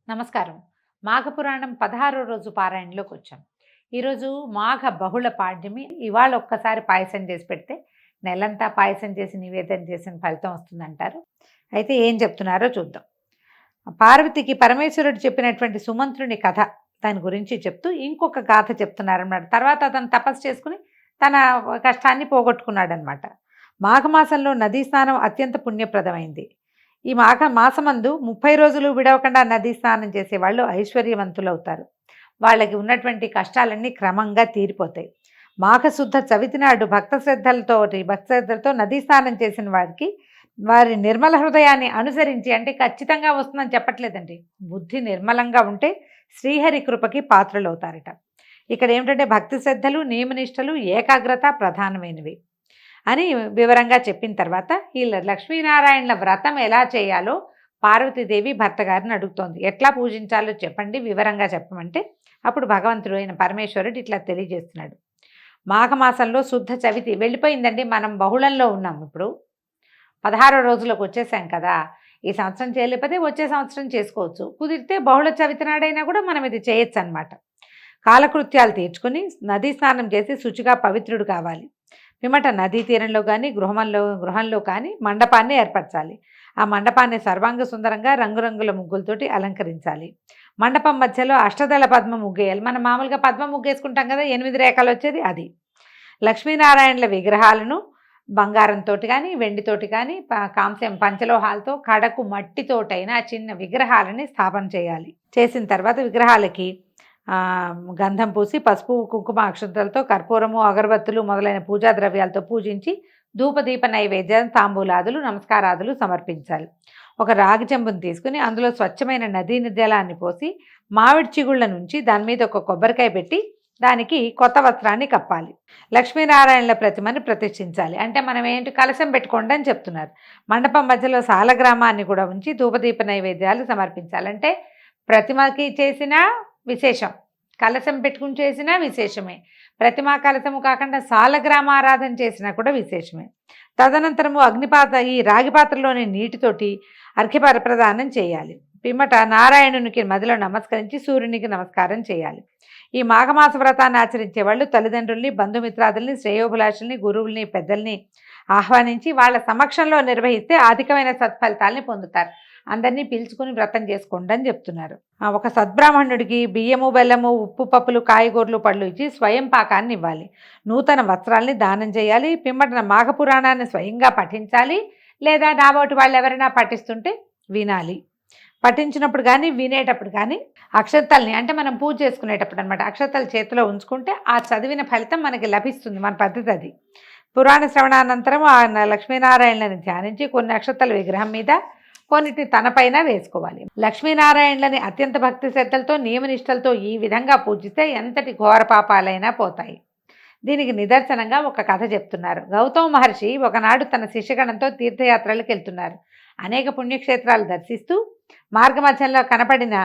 నమస్కారం. మాఘపురాణం 16వ రోజు పారాయణలోకి వచ్చాం. ఈరోజు మాఘ బహుళ పాడ్యమి. ఇవాళ ఒక్కసారి పాయసం చేసి పెడితే నెలంతా పాయసం చేసి నివేదన చేసిన ఫలితం వస్తుందంటారు. అయితే ఏం చెప్తున్నారో చూద్దాం. పార్వతికి పరమేశ్వరుడు చెప్పినటువంటి సుమంత్రుని కథ దాని గురించి చెప్తూ ఇంకొక గాథ చెప్తున్నారన్నమాట. తర్వాత అతను తపస్సు చేసుకుని తన కష్టాన్ని పోగొట్టుకున్నాడనమాట. మాఘమాసంలో నదీ స్నానం అత్యంత పుణ్యప్రదమైంది. ఈ మాసమందు 30 రోజులు విడవకుండా నదీ స్నానం చేసేవాళ్ళు ఐశ్వర్యవంతులవుతారు. వాళ్ళకి ఉన్నటువంటి కష్టాలన్నీ క్రమంగా తీరిపోతాయి. మాఘశుద్ధ చవితి నాడు భక్తశ్రద్ధలతో నదీ స్నానం చేసిన వారికి వారి నిర్మల హృదయాన్ని అనుసరించి, అంటే ఖచ్చితంగా వస్తుందని చెప్పట్లేదండి, బుద్ధి నిర్మలంగా ఉంటే శ్రీహరి కృపకి పాత్రలవుతారట. ఇక్కడ ఏమిటంటే భక్తి శ్రద్ధలు, నియమనిష్టలు, ఏకాగ్రత ప్రధానమైనవి అని వివరంగా చెప్పిన తర్వాత ఈ లక్ష్మీనారాయణల వ్రతం ఎలా చేయాలో పార్వతీదేవి భర్త గారిని అడుగుతోంది. ఎట్లా పూజించాలో చెప్పండి, వివరంగా చెప్పమంటే అప్పుడు భగవంతుడు అయిన పరమేశ్వరుడు ఇట్లా తెలియజేస్తున్నాడు. మాఘమాసంలో శుద్ధ చవితి వెళ్ళిపోయిందండి. మనం బహుళంలో ఉన్నాం. ఇప్పుడు 16 రోజులకు వచ్చేసాం కదా. ఈ సంవత్సరం చేయలేకపోతే వచ్చే సంవత్సరం చేసుకోవచ్చు. కుదిరితే బహుళ చవితి నాడైనా కూడా మనం ఇది చేయొచ్చు అనమాట. కాలకృత్యాలు తీర్చుకుని నదీ స్నానం చేసి శుచిగా పవిత్రుడు కావాలి. పిమ్మట నదీ తీరంలో కానీ గృహంలో కానీ మండపాన్ని ఏర్పరచాలి. ఆ మండపాన్ని సర్వాంగ సుందరంగా రంగురంగుల ముగ్గులతోటి అలంకరించాలి. మండపం మధ్యలో అష్టదళ పద్మ ముగ్గేయాలి. మనం మామూలుగా పద్మ ముగ్గేసుకుంటాం కదా, 8 రేఖలు వచ్చేది అది. లక్ష్మీనారాయణల విగ్రహాలను బంగారంతో కానీ వెండితోటి కానీ కాంస్యం పంచలోహాలతో కడకు మట్టితోటైనా చిన్న విగ్రహాలని స్థాపన చేయాలి. చేసిన తర్వాత విగ్రహాలకి గంధం పూసి పసుపు కుంకుమ అక్షంతలతో కర్పూరము అగరబత్తులు మొదలైన పూజా ద్రవ్యాలతో పూజించి ధూపదీప నైవేద్యం తాంబూలాదులు నమస్కారాదులు సమర్పించాలి. ఒక రాగి చెంబును తీసుకుని అందులో స్వచ్ఛమైన నదీ జలాన్ని పోసి మామిడి చిగుళ్ళ నుంచి దాని మీద ఒక కొబ్బరికాయ పెట్టి దానికి కొత్త వస్త్రాన్ని కప్పాలి. లక్ష్మీనారాయణల ప్రతిమని ప్రతిష్ఠించాలి. అంటే మనం ఏంటి కలశం పెట్టుకోండి అని చెప్తున్నారు. మండపం మధ్యలో సాలగ్రామాన్ని కూడా ఉంచి ధూపదీప నైవేద్యాలు సమర్పించాలి. అంటే ప్రతిమకి చేసిన విశేషం, కలశం పెట్టుకుని చేసినా విశేషమే. ప్రతిమా కలశము కాకుండా సాలగ్రామ ఆరాధన చేసినా కూడా విశేషమే. తదనంతరము ఈ రాగి పాత్రలోని నీటితోటి అర్ఘ్య ప్రదానం చేయాలి. పిమ్మట నారాయణునికి మదిలో నమస్కరించి సూర్యునికి నమస్కారం చేయాలి. ఈ మాఘమాస వ్రతాన్ని ఆచరించే వాళ్ళు తల్లిదండ్రుల్ని, బంధుమిత్రాదుల్ని, శ్రేయోభిలాషుల్ని, గురువుల్ని, పెద్దల్ని ఆహ్వానించి వాళ్ళ సమక్షంలో నిర్వహిస్తే అధికమైన సత్ఫలితాలని పొందుతారు. అందరినీ పిలుచుకుని వ్రతం చేసుకోండి అని చెప్తున్నారు. ఒక సద్బ్రాహ్మణుడికి బియ్యము, బెల్లము, ఉప్పు, పప్పులు, కాయగూరలు, పళ్ళు ఇచ్చి స్వయం పాకాన్ని ఇవ్వాలి. నూతన వస్త్రాల్ని దానం చేయాలి. పిమ్మట మాఘపురాణాన్ని స్వయంగా పఠించాలి. లేదా నాబోటి వాళ్ళు ఎవరైనా పఠిస్తుంటే వినాలి. పఠించినప్పుడు కానీ వినేటప్పుడు కానీ అక్షతల్ని, అంటే మనం పూజ చేసుకునేటప్పుడు అనమాట, అక్షతలు చేతిలో ఉంచుకుంటే ఆ చదివిన ఫలితం మనకి లభిస్తుంది. మన పద్ధతి అది. పురాణ శ్రవణానంతరం ఆ లక్ష్మీనారాయణలని ధ్యానించి కొన్ని అక్షతల విగ్రహం మీద, కొన్నిటిని తనపైన వేసుకోవాలి. లక్ష్మీనారాయణలని అత్యంత భక్తి శ్రద్ధలతో నియమనిష్టలతో ఈ విధంగా పూజిస్తే ఎంతటి ఘోర పాపాలైనా పోతాయి. దీనికి నిదర్శనంగా ఒక కథ చెప్తున్నారు. గౌతమ మహర్షి ఒకనాడు తన శిష్యగణంతో తీర్థయాత్రలకు వెళ్తున్నారు. అనేక పుణ్యక్షేత్రాలు దర్శిస్తూ మార్గమధ్యంలో కనపడిన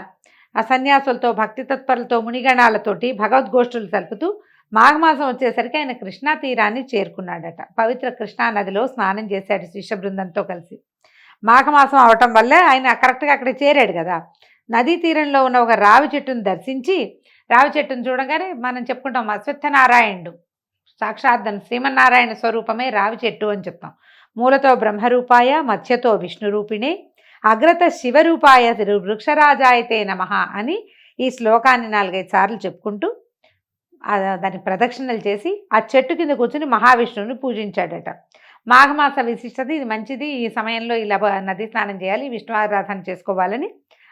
ఆ సన్యాసులతో, భక్తి తత్పరులతో, మునిగణాలతోటి భగవద్గోష్ఠులు జరుపుతూ మాఘమాసం వచ్చేసరికి ఆయన కృష్ణా తీరాన్ని చేరుకున్నాడట. పవిత్ర కృష్ణా నదిలో స్నానం చేశాడు శిష్య బృందంతో కలిసి. మాఘమాసం అవటం వల్ల ఆయన కరెక్ట్గా అక్కడ చేరాడు కదా. నదీ తీరంలో ఉన్న ఒక రావి చెట్టును దర్శించి, రావి చెట్టును చూడగానే మనం చెప్పుకుంటాం అశ్వత్థనారాయణుడు, సాక్షాత్ శ్రీమన్నారాయణ స్వరూపమే రావి చెట్టు అని చెప్తాం. మూలతో బ్రహ్మరూపాయ, మధ్యతో విష్ణురూపిణే, అగ్రత శివరూపాయ వృక్షరాజాయతే నమః అని ఈ శ్లోకాన్ని 4-5 సార్లు చెప్పుకుంటూ దానికి ప్రదక్షిణలు చేసి ఆ చెట్టు కింద కూర్చుని మహావిష్ణువుని పూజించాడట. మాఘమాస విశిష్టత ఇది, మంచిది. ఈ సమయంలో ఇలా నదీ స్నానం చేయాలి, విష్ణు ఆరాధన చేసుకోవాలని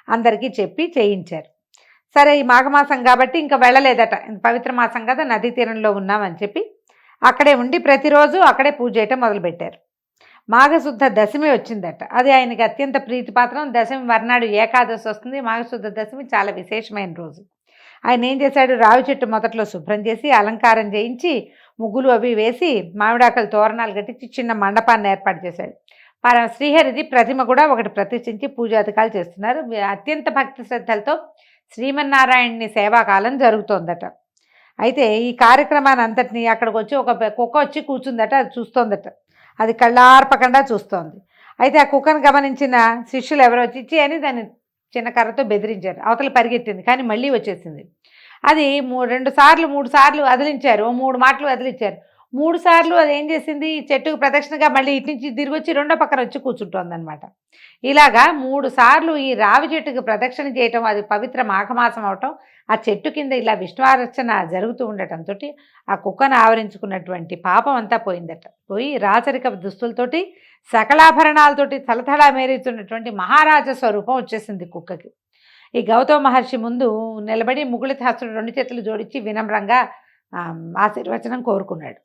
అందరికీ చెప్పి చేయించారు. సరే, ఈ మాఘమాసం కాబట్టి ఇంకా వెళ్ళలేదట. పవిత్ర మాసం కదా, నదీ తీరంలో ఉన్నామని చెప్పి అక్కడే ఉండి ప్రతిరోజు అక్కడే పూజ చేయటం మొదలుపెట్టారు. మాఘశుద్ధ దశమి వచ్చిందట. అది ఆయనకి అత్యంత ప్రీతిపాత్రం. దశమి మర్నాడు ఏకాదశి వస్తుంది. మాఘశుద్ధ దశమి చాలా విశేషమైన రోజు. ఆయన ఏం చేశాడు, రావి చెట్టు మొదట్లో శుభ్రం చేసి అలంకారం చేయించి ముగ్గులు అవి వేసి మామిడాకలు తోరణాలు కట్టించి చిన్న మండపాన్ని ఏర్పాటు చేశాడు. శ్రీహరిది ప్రతిమ కూడా ఒకటి ప్రతిష్ఠించి పూజాధికాలు చేస్తున్నారు. అత్యంత భక్తి శ్రద్ధలతో శ్రీమన్నారాయణుని సేవాకాలం జరుగుతోందట. అయితే ఈ కార్యక్రమాన్ని అంతటినీ అక్కడికి వచ్చి ఒక కుక్క వచ్చి కూర్చుందట. అది చూస్తోందట. అది కళ్ళార్పకుండా చూస్తోంది. అయితే ఆ కుక్కను గమనించిన శిష్యులు ఎవరో వచ్చి అని దాన్ని చిన్న కర్రతో బెదిరించారు. అవతల పరిగెత్తింది కానీ మళ్ళీ వచ్చేసింది. అది 2 సార్లు 3 సార్లు అదిలించారు. 3 మాటలు వదిలించారు. 3 సార్లు అది ఏం చేసింది, చెట్టుకు ప్రదక్షిణగా మళ్ళీ ఇటు నుంచి తిరిగొచ్చి రెండో పక్కన వచ్చి కూర్చుంటోందనమాట. ఇలాగా 3 సార్లు ఈ రావి చెట్టుకు ప్రదక్షిణ చేయటం, అది పవిత్ర మాఘమాసం అవటం, ఆ చెట్టు కింద ఇలా విష్ణువార్చన జరుగుతూ ఉండటంతో ఆ కుక్కను ఆవరించుకున్నటువంటి పాపం అంతా పోయిందట. పోయి రాచరిక దుస్తులతోటి సకలాభరణాలతోటి తలతళా మేరుతున్నటువంటి మహారాజ స్వరూపం వచ్చేసింది కుక్కకి. ఈ గౌతమ మహర్షి ముందు నిలబడి ముకుళిత హస్తుడు 2 చేతులు జోడించి వినమ్రంగా ఆశీర్వచనం కోరుకున్నాడు.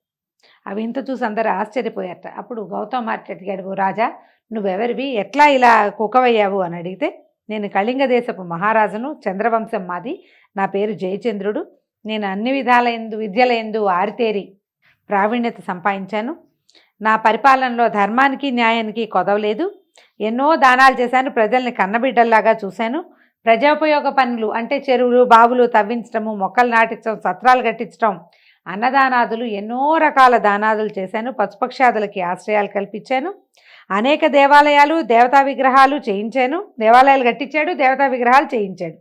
అవి ఇంత చూసి అందరూ ఆశ్చర్యపోయారట. అప్పుడు గౌతమ మహర్షి అడిగాడు, ఓ రాజా, నువ్వెవరివి, ఎట్లా ఇలా కుక్కవయ్యావు అని అడిగితే, నేను కళింగ దేశపు మహారాజును, చంద్రవంశం మాది, నా పేరు జయచంద్రుడు, నేను అన్ని విద్యలయందు ఆరితేరి ప్రావీణ్యత సంపాదించాను, నా పరిపాలనలో ధర్మానికి న్యాయానికి కొదవలేదు, ఎన్నో దానాలు చేశాను, ప్రజల్ని కన్నబిడ్డల్లాగా చూశాను, ప్రజోపయోగ పనులు అంటే చెరువులు బావులు తవ్వించడము, మొక్కలు నాటించడం, సత్రాలు కట్టించడం, అన్నదానాదులు, ఎన్నో రకాల దానాదులు చేశాను, పశుపక్షాదులకి ఆశ్రయాలు కల్పించాను, అనేక దేవాలయాలు దేవతా విగ్రహాలు చేయించాను, దేవాలయాలు కట్టించాడు, దేవతా విగ్రహాలు చేయించాడు,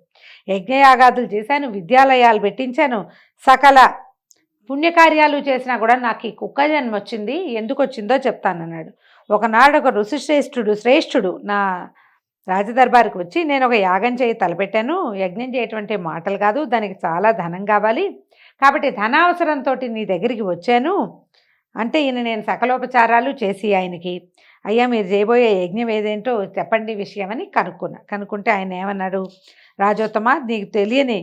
యజ్ఞయాగాదులు చేశాను, విద్యాలయాలు పెట్టించాను, సకల పుణ్యకార్యాలు చేసినా కూడా నాకు ఈ కుక్క జన్మ వచ్చింది, ఎందుకు వచ్చిందో చెప్తానన్నాడు. ఒకనాడు ఒక శ్రేష్ఠుడు నా రాజదర్బారికి వచ్చి, నేను ఒక యాగం చేయి తలపెట్టాను, యజ్ఞం చేయటువంటి మాటలు కాదు, దానికి చాలా ధనం కావాలి, కాబట్టి ధనావసరంతో నీ దగ్గరికి వచ్చాను అంటే ఈయన నేను సకలోపచారాలు చేసి ఆయనకి, అయ్యా మీరు చేయబోయే యజ్ఞం ఏదేంటో చెప్పండి విషయం అని కనుక్కుంటే ఆయన ఏమన్నాడు, రాజోత్తమ నీకు తెలియని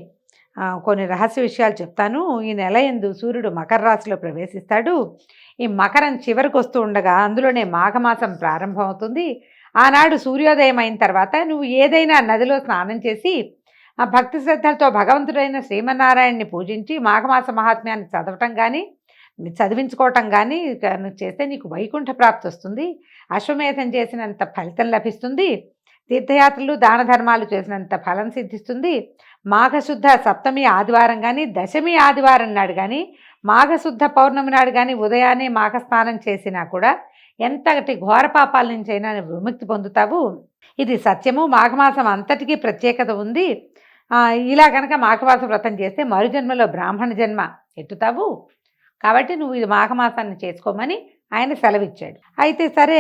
కొన్ని రహస్య విషయాలు చెప్తాను. ఈ నెల యందు సూర్యుడు మకర రాశిలో ప్రవేశిస్తాడు. ఈ మకరం చివరికి వస్తూ ఉండగా అందులోనే మాఘమాసం ప్రారంభమవుతుంది. ఆనాడు సూర్యోదయం అయిన తర్వాత నువ్వు ఏదైనా నదిలో స్నానం చేసి ఆ భక్తి శ్రద్ధలతో భగవంతుడైన శ్రీమన్నారాయణని పూజించి మాఘమాస మహాత్మ్యాన్ని చదవటం కానీ చదివించుకోవటం కానీ చేస్తే నీకు వైకుంఠ ప్రాప్తి వస్తుంది, అశ్వమేధం చేసినంత ఫలితం లభిస్తుంది, తీర్థయాత్రలు దాన ధర్మాలు చేసినంత ఫలం సిద్ధిస్తుంది, మాఘశుద్ధ సప్తమి ఆదివారం కానీ దశమి ఆదివారం నాడు కానీ మాఘశుద్ధ పౌర్ణమి నాడు కానీ ఉదయాన్నే మాఘస్నానం చేసినా కూడా ఎంతటి ఘోర పాపాల నుంచైనా విముక్తి పొందుతావు. ఇది సత్యము, మాఘమాసం అంతటికీ ప్రత్యేకత ఉంది. ఇలా కనుక మాఘమాస వ్రతం చేస్తే మరుజన్మలో బ్రాహ్మణ జన్మ ఎత్తుతావు, కాబట్టి నువ్వు ఇది మాఘమాసాన్ని చేసుకోమని ఆయన సెలవిచ్చాడు. అయితే సరే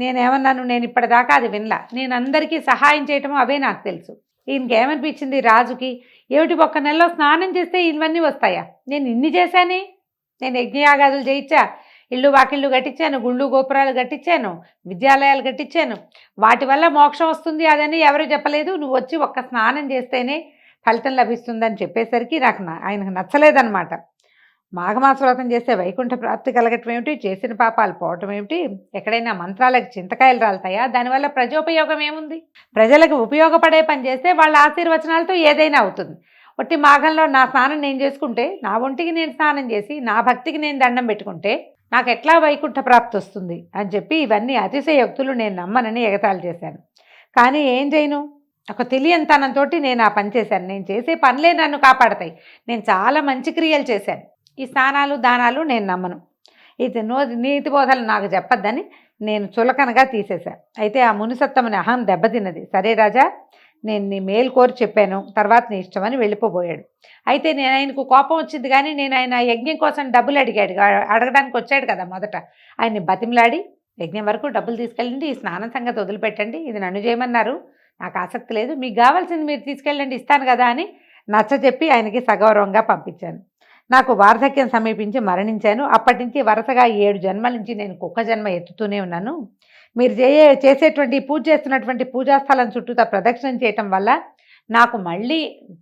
నేనేమన్నాను, నేను ఇప్పటిదాకా అది వినలా, నేను అందరికీ సహాయం చేయటము అవే నాకు తెలుసు. ఈయనకేమనిపించింది రాజుకి, ఏమిటి ఒక్క నెలలో స్నానం చేస్తే ఇవన్నీ వస్తాయా, నేను ఇన్ని చేశానే, నేను యజ్ఞయాగాదులు చేయించా, ఇళ్ళు వాకిళ్ళు కట్టించాను, గుళ్ళు గోపురాలు కట్టించాను, విద్యాలయాలు కట్టించాను, వాటి వల్ల మోక్షం వస్తుంది అదని ఎవరు చెప్పలేదు, నువ్వు వచ్చి ఒక్క స్నానం చేస్తేనే ఫలితం లభిస్తుందని చెప్పేసరికి ఆయనకు నచ్చలేదన్నమాట. మాఘమాస వ్రతం చేస్తే వైకుంఠ ప్రాప్తి కలగటం ఏమిటి, చేసిన పాపాలు పోవటం ఏమిటి, ఎక్కడైనా మంత్రాలకు చింతకాయలు రాలుతాయా, దానివల్ల ప్రజోపయోగం ఏముంది, ప్రజలకు ఉపయోగపడే పని చేస్తే వాళ్ళ ఆశీర్వచనాలతో ఏదైనా అవుతుంది. ఒట్టి మాఘంలో నా స్నానం నేను చేసుకుంటే, నా ఒంటికి నేను స్నానం చేసి నా భక్తికి నేను దండం పెట్టుకుంటే నాకు ఎట్లా వైకుంఠ ప్రాప్తి వస్తుంది అని చెప్పి ఇవన్నీ అతిశయోక్తులు నేను నమ్మనని ఎగతాళి చేశాను. కానీ ఏం చేయను, ఒక తెలియనితనంతో నేను ఆ పని చేశాను. నేను చేసే పనులే నన్ను కాపాడతాయి, నేను చాలా మంచి క్రియలు చేశాను, ఈ స్నానాలు దానాలు నేను నమ్మను, ఇది నీతి బోధలు నాకు చెప్పద్దని నేను చులకనగా తీసేశాను. అయితే ఆ మునిసత్తమని అహం దెబ్బతిన్నది. సరే రాజా, నేను నీ మేలు కోరి చెప్పాను, తర్వాత నీ ఇష్టమని వెళ్ళిపోబోయాడు. అయితే నేను ఆయనకు కోపం వచ్చింది, కానీ నేను ఆయన యజ్ఞం కోసం డబ్బులు అడగడానికి వచ్చాడు కదా, మొదట ఆయన్ని బతిమలాడి యజ్ఞం వరకు డబ్బులు తీసుకెళ్ళండి, ఈ స్నానం సంగతి వదిలిపెట్టండి, ఇది నన్ను చేయమన్నారు, నాకు ఆసక్తి లేదు, మీకు కావాల్సింది మీరు తీసుకెళ్ళండి ఇస్తాను కదా అని నచ్చజెప్పి ఆయనకి సగౌరవంగా పంపించాను. నాకు వార్ధక్యం సమీపించి మరణించాను. అప్పటి నుంచి వరుసగా 7 జన్మల నుంచి నేను కుక్క జన్మ ఎత్తుతూనే ఉన్నాను. మీరు చేసేటువంటి పూజ చేస్తున్నటువంటి పూజాస్థలం చుట్టూతా ప్రదక్షిణం చేయటం వల్ల నాకు మళ్ళీ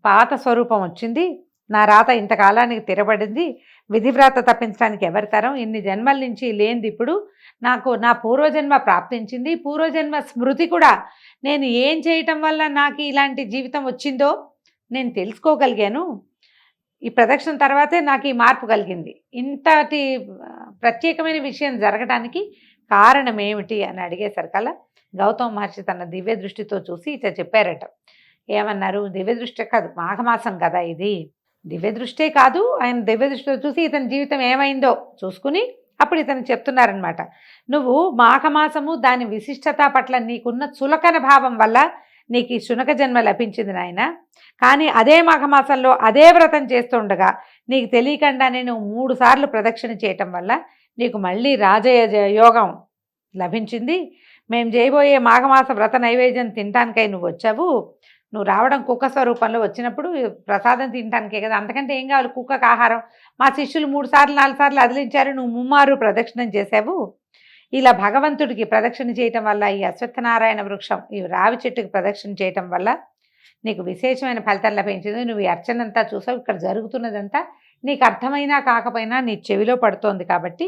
పాత స్వరూపం వచ్చింది, నా రాత ఇంతకాలానికి తిరబడింది, విధివ్రాత తప్పించడానికి ఎవరి తరం, ఇన్ని జన్మల నుంచి లేనిది ఇప్పుడు నాకు నా పూర్వజన్మ ప్రాప్తించింది, పూర్వజన్మ స్మృతి కూడా, నేను ఏం చేయటం వల్ల నాకు ఇలాంటి జీవితం వచ్చిందో నేను తెలుసుకోగలిగాను, ఈ ప్రదక్షిణ తర్వాతే నాకు ఈ మార్పు కలిగింది, ఇంతటి ప్రత్యేకమైన విషయం జరగడానికి కారణం ఏమిటి అని అడిగేసరికల్లా గౌతమ మహర్షి తన దివ్య దృష్టితో చూసి ఇట్లా చెప్పారట. ఏమన్నారు, దివ్య దృష్టి కాదు, మాఘమాసం కదా ఇది, దివ్య దృష్టే కాదు, ఆయన దివ్య దృష్టితో చూసి ఇతని జీవితం ఏమైందో చూసుకుని అప్పుడు ఇతను చెప్తున్నారనమాట, నువ్వు మాఘమాసము దాని విశిష్టత పట్ల నీకున్న చులకన భావం వల్ల నీకు ఈ శునక జన్మ లభించింది నాయన. కానీ అదే మాఘమాసంలో అదే వ్రతం చేస్తుండగా నీకు తెలియకుండానే నువ్వు 3 సార్లు ప్రదక్షిణ చేయటం వల్ల నీకు మళ్ళీ యోగం లభించింది. మేము చేయబోయే మాఘమాస వ్రత నైవేద్యం తినటానికై నువ్వు వచ్చావు. నువ్వు రావడం కుక్క స్వరూపంలో వచ్చినప్పుడు ప్రసాదం తినటానికే కదా, అంతకంటే ఏం కావాలి కుక్కకు ఆహారం. మా శిష్యులు 3 సార్లు 4 సార్లు అదిలించారు, నువ్వు 3 ప్రదక్షిణం చేసావు. ఇలా భగవంతుడికి ప్రదక్షిణ చేయటం వల్ల, ఈ అశ్వత్థనారాయణ వృక్షం ఈ రావి చెట్టుకి ప్రదక్షిణ చేయటం వల్ల నీకు విశేషమైన ఫలితం లభించింది. నువ్వు ఈ అర్చనంతా చూసావు. ఇక్కడ జరుగుతున్నదంతా నీకు అర్థమైనా కాకపోయినా నీ చెవిలో పడుతోంది కాబట్టి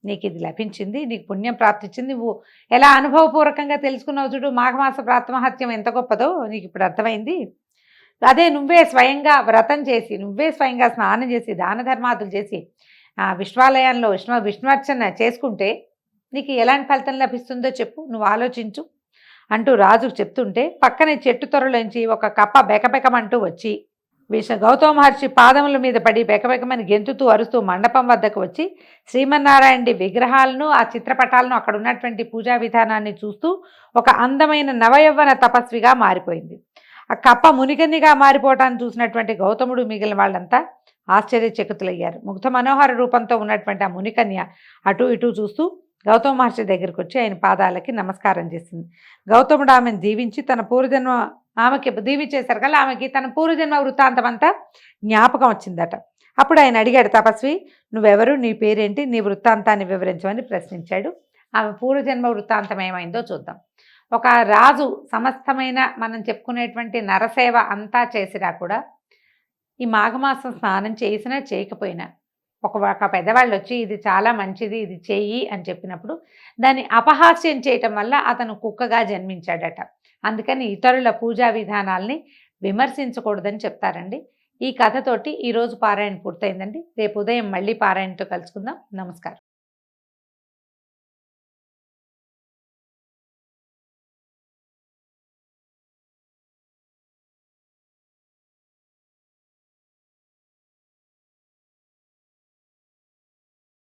నీకు ఇది లభించింది. నీకు పుణ్యం ప్రాప్తించింది. నువ్వు ఎలా అనుభవపూర్వకంగా తెలుసుకున్నావు చూడు, మాఘమాస ప్రాతమహత్యం ఎంత గొప్పదో నీకు ఇప్పుడు అర్థమైంది. అదే నువ్వే స్వయంగా వ్రతం చేసి, నువ్వే స్వయంగా స్నానం చేసి, దాన ధర్మాదులు చేసి విశ్వాలయంలో విష్ణువర్చన చేసుకుంటే నీకు ఎలాంటి ఫలితం లభిస్తుందో చెప్పు, నువ్వు ఆలోచించు అంటూ రాజుకు చెప్తుంటే పక్కనే చెట్టు త్వరలోంచి ఒక కప్ప బెకబెకమంటూ వచ్చి గౌతమ మహర్షి పాదముల మీద పడి బెకబెకమని గెంతుతూ అరుస్తూ మండపం వద్దకు వచ్చి శ్రీమన్నారాయణ విగ్రహాలను, ఆ చిత్రపటాలను, అక్కడ ఉన్నటువంటి పూజా విధానాన్ని చూస్తూ ఒక అందమైన నవయవ్వన తపస్విగా మారిపోయింది. ఆ కప్ప మునికన్నిగా మారిపోవటాన్ని చూసినటువంటి గౌతముడు మిగిలిన వాళ్ళంతా ఆశ్చర్యచకితులయ్యారు. ముగ్ధ మనోహర రూపంతో ఉన్నటువంటి ఆ మునికన్య అటు ఇటు చూస్తూ గౌతమ మహర్షి దగ్గరికి వచ్చి ఆయన పాదాలకి నమస్కారం చేసింది. గౌతముడు ఆమెను దీవించి తన పూర్వజన్మ ఆమెకి దీవించేశారు కదా, ఆమెకి తన పూర్వజన్మ వృత్తాంతం అంతా జ్ఞాపకం వచ్చిందట. అప్పుడు ఆయన అడిగాడు, తపస్వి నువ్వెవరు, నీ పేరేంటి, నీ వృత్తాంతాన్ని వివరించమని ప్రశ్నించాడు. ఆమె పూర్వజన్మ వృత్తాంతం ఏమైందో చూద్దాం. ఒక రాజు సమస్తమైన మనం చెప్పుకునేటువంటి నరసేవ అంతా చేసినా కూడా ఈ మాఘమాసం స్నానం చేసినా చేయకపోయినా ఒక పెద్దవాళ్ళు వచ్చి ఇది చాలా మంచిది, ఇది చెయ్యి అని చెప్పినప్పుడు దాన్ని అపహాస్యం చేయటం వల్ల అతను కుక్కగా జన్మించాడట. అందుకని ఇతరుల పూజా విధానాల్ని విమర్శించకూడదని చెప్తారండి. ఈ కథతోటి ఈరోజు పారాయణ పూర్తయిందండి. రేపు ఉదయం మళ్ళీ పారాయణతో కలుసుకుందాం. నమస్కారం.